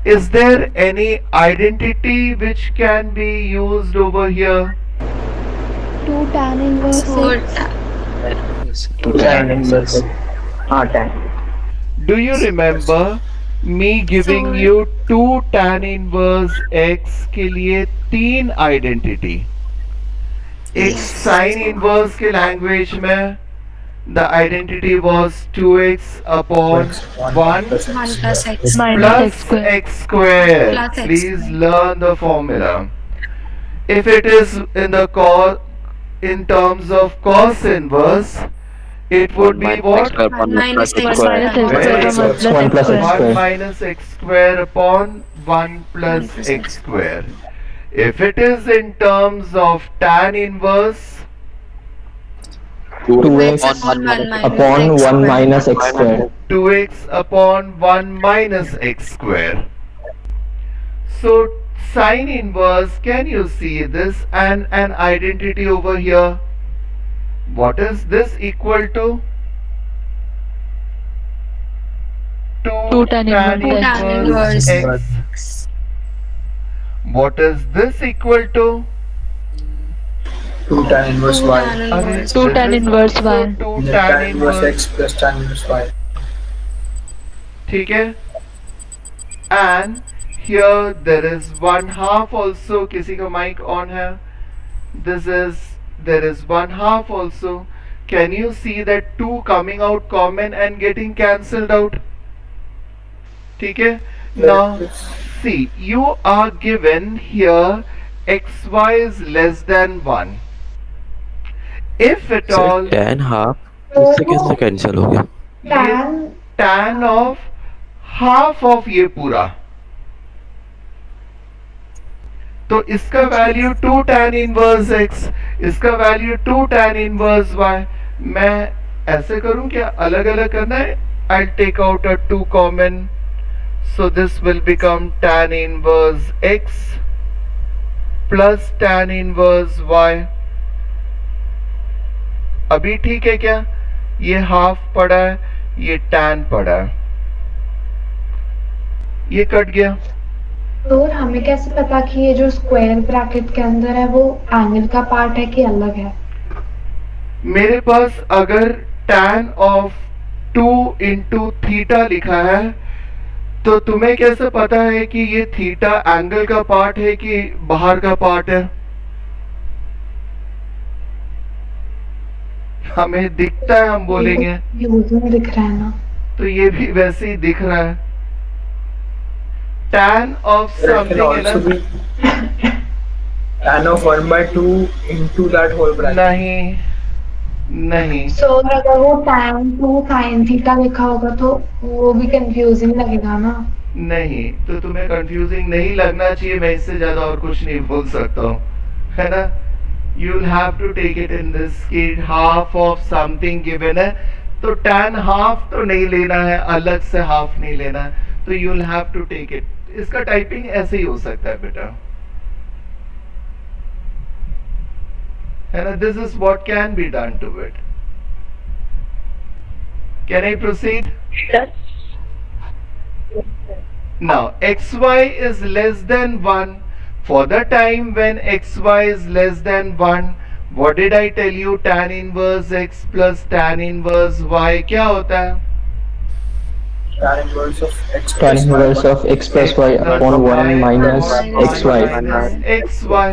Is there any identity which can be used over here? 2 tan inverse So x. Yes, Two 2 tan tan inverse. inverse. Tan. Do you remember me giving so you 2 tan inverse x के लिए 3 identity? एक yes. Sine inverse के language में the identity was 2x upon 2x upon 1 1 plus x 1 plus square. x Minus square x plus square. x square. plus x Please square. learn the formula. If it is in the in terms of cos inverse, it would 1 be minus x what? square 1 upon 1 plus minus x 1 x square. square minus x upon square Very 1 upon 1 good. So plus it's 1 x plus x square. 1 square. minus x square upon 1 plus 1 plus x x square. square. If it is in terms of tan inverse, 2 2x 2x upon 1 upon 1 minus x minus square. upon x 1 square. minus x square. 2x upon 1 minus x square. So sine inverse, can you see this and an identity over here? What is this equal to? 2 2 tan tan inverse 2 x. tan inverse inverse x. x. What is this equal to? 2 tan inverse 2 y. tan Array, 2 inverse this tan y. is inverse also y. 2 Then tan tan inverse inverse. x plus tan inverse y. ठीक है? And here there is 1/2 also. किसी का mic on है? This is, there is 1/2 also. Can you see that 2 coming out common and getting cancelled out? ठीक है? Now see, you are given here xy is less than 1. If at sir all tan half इससे कैसे cancel हो गया? ये tan of half of ये पूरा, तो इसका वैल्यू 2 tan इनवर्स x, इसका वैल्यू 2 tan इनवर्स y. मैं ऐसे करूं क्या? अलग अलग करना है? I'll take out a 2 common, so this will become tan inverse x plus tan inverse y. अभी ठीक है क्या? ये हाफ पड़ा है, ये tan पड़ा है, ये कट गया. तो हमें कैसे पता कि ये जो स्क्वायर ब्रैकेट के अंदर है वो एंगल का पार्ट है कि अलग है? मेरे पास अगर tan ऑफ 2 इंटू थीटा लिखा है, तो तुम्हें कैसे पता है कि ये थीटा एंगल का पार्ट है कि बाहर का पार्ट है? हमें दिखता है, हम बोलेंगे. यूज में दिख रहा है ना. तो ये भी वैसे ही दिख रहा है. tan of It can something है also ना? be tan of 1 by 2 into that whole bracket. नहीं, नहीं. सो अगर वो tan 2 sin थीटा लिखा होगा तो वो भी कंफ्यूजिंग लगेगा ना. नहीं, तो तुम्हें कंफ्यूजिंग नहीं लगना चाहिए. मैं इससे ज्यादा और कुछ नहीं बोल सकता हूँ, है ना? You'll have to take it in this कि half of something given है, तो tan half तो नहीं लेना है, अलग से half नहीं लेना है, तो you'll have to take it. इसका टाइपिंग ऐसे ही हो सकता है बेटा, है ना? This is what can be done to it. Can I proceed? Now xy is less than 1. For the time when xy is less than 1, what did I tell you? Tan inverse x plus tan inverse y क्या होता है? Tan inverse of x Tan plus inverse y. of x plus y upon 1 minus xy. minus xy.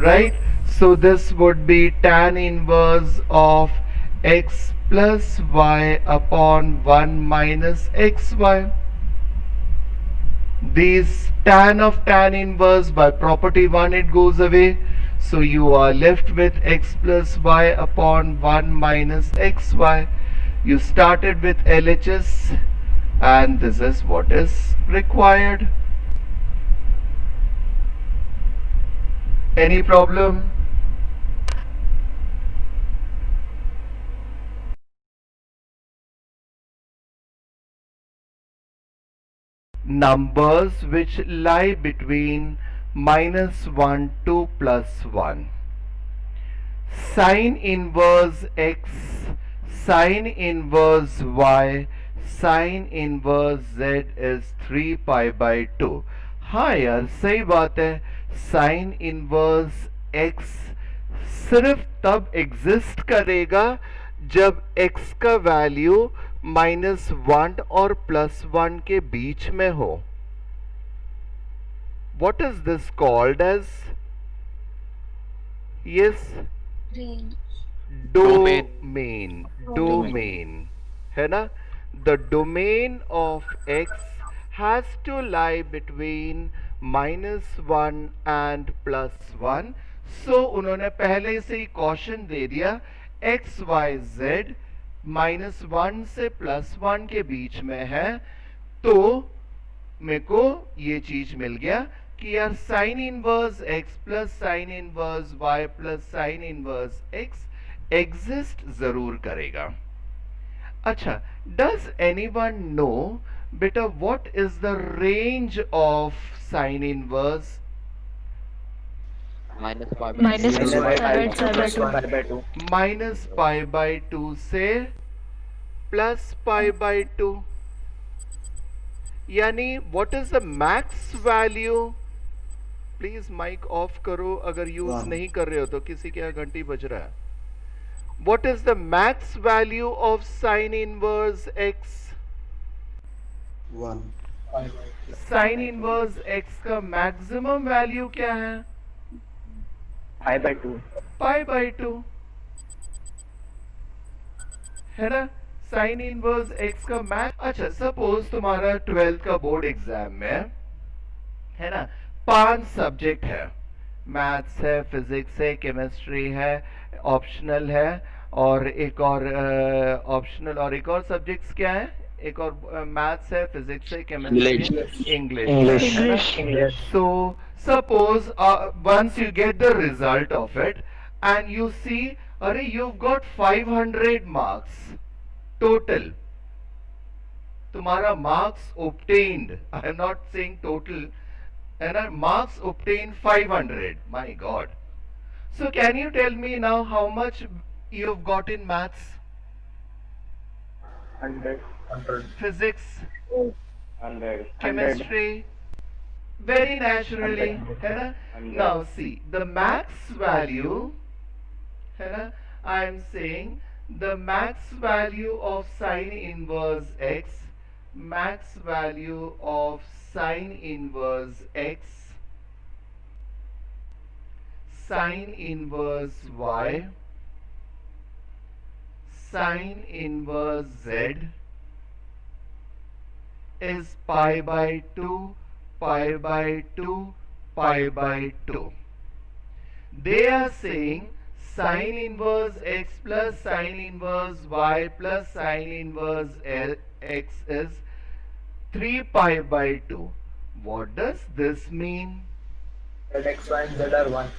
Right? So this would be tan inverse of x plus y upon 1 minus xy. These tan of tan inverse, by property 1 it goes away, so you are left with x plus y upon 1 minus xy. You started with LHS and this is what is required. Any problem? Numbers which lie between -1 to +1. Sine inverse x, sine inverse y, sine inverse z is 3 pi by 2। हाँ यार सही बात है, sign inverse x सिर्फ तब exist करेगा जब x का वैल्यू -1 और +1 के बीच में हो। What is this called as? Yes, domain. है ना? The domain of x has to lie between -1 and +1. So उन्होंने पहले से ही caution दे दिया, x y z -1 से +1 के बीच में है, तो मेरे को ये चीज मिल गया कि यार sine inverse x plus sine inverse y plus sine inverse x exist जरूर करेगा। अच्छा, डज एनीवन नो बेटा what is the range of sine inverse? Minus pi by 2 से प्लस पाई बाई 2, यानी what is the max value? Please mic off करो अगर use नहीं कर रहे हो तो, किसी के यहाँ घंटी बज रहा है। What is the max value of sine inverse x? 1। Sign inverse x का मैक्सिमम वैल्यू क्या है? पाई बाई 2। पाई बाई 2 है ना। साइन इनवर्स x का मैक्स। अच्छा, सपोज तुम्हारा 12th का बोर्ड एग्जाम में है ना 5 सब्जेक्ट है, मैथ्स है, फिजिक्स है, केमिस्ट्री है, ऑप्शनल है, और एक और ऑप्शनल, और एक और सब्जेक्ट्स क्या है? एक और मैथ्स है, फिजिक्स है, chemistry, English. So suppose once you get the result of it and you see, अरे you've got 500 marks total. तुम्हारा marks obtained, I am not saying total, and our marks obtained 500. My God. So can you tell me now how much you've got in maths? 100. Physics? 100. Chemistry? Very naturally, है ना? Now see, the max value, है ना? I am saying the max value of sine inverse x, max value of sine inverse x, sine inverse y, sine inverse z is pi by 2, pi by 2, pi by 2. They are saying sine inverse x plus sine inverse y plus sine inverse x is 3 pi by 2. What does this mean? That x, y and z are 1.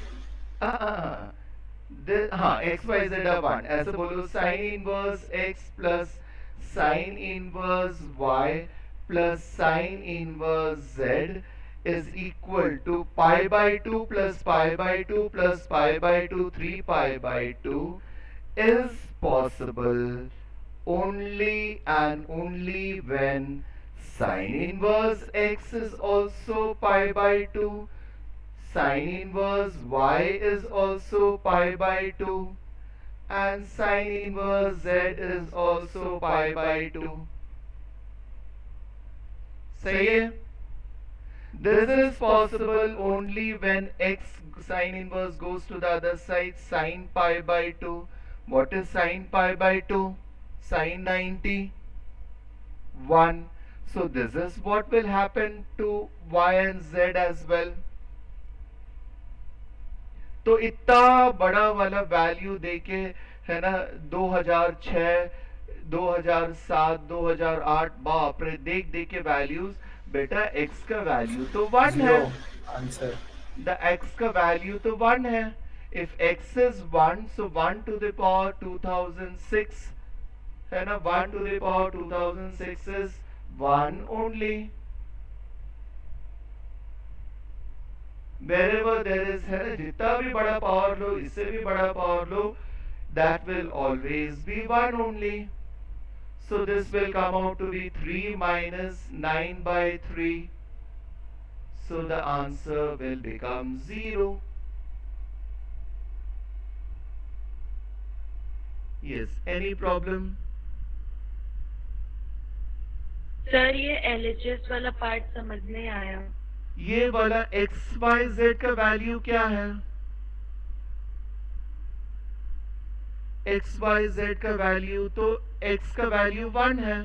x y z are 1. ऐसे बोलो sin inverse x plus sin inverse y plus sin inverse z is equal to pi by 2 plus pi by 2 plus pi by 2 3 pi by 2 is possible only and only when sin inverse x is also pi by 2, sin inverse y is also pi by 2, and sin inverse z is also pi by 2. Say it. This is possible only when x sin inverse goes to the other side, sin pi by 2. What is sin pi by 2? Sin 90. 1. So this is what will happen to y and z as well. तो इतना बड़ा वाला value देके है ना 2006, 2007, 2008, बाप रे, देख देख के वैल्यूज, बेटा x का वैल्यू तो 1 है, आंसर द x का वैल्यू तो 1 है। If x is 1, so 1 to the power 2006 है ना, 1 to the power 2006 is 1 only. Wherever there is, है ना, जितना भी बड़ा पावर लो, इससे भी बड़ा power low, that will always be 1 only. So this will come out to be 3 minus 9 by 3. So the answer will become 0. Yes, any problem? Sir ये LHS वाला पार्ट समझ नहीं आया. ये वाला x y z का वैल्यू क्या है? x y z का वैल्यू तो x का वैल्यू 1 है.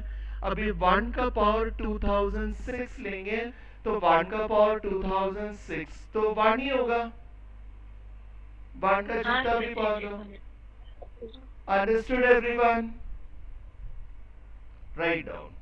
अभी 1 का पावर 2006 लेंगे तो 1 का पावर 2006 तो 1 ही होगा. 1 का जितना भी पावर हो. Understood everyone? Write down.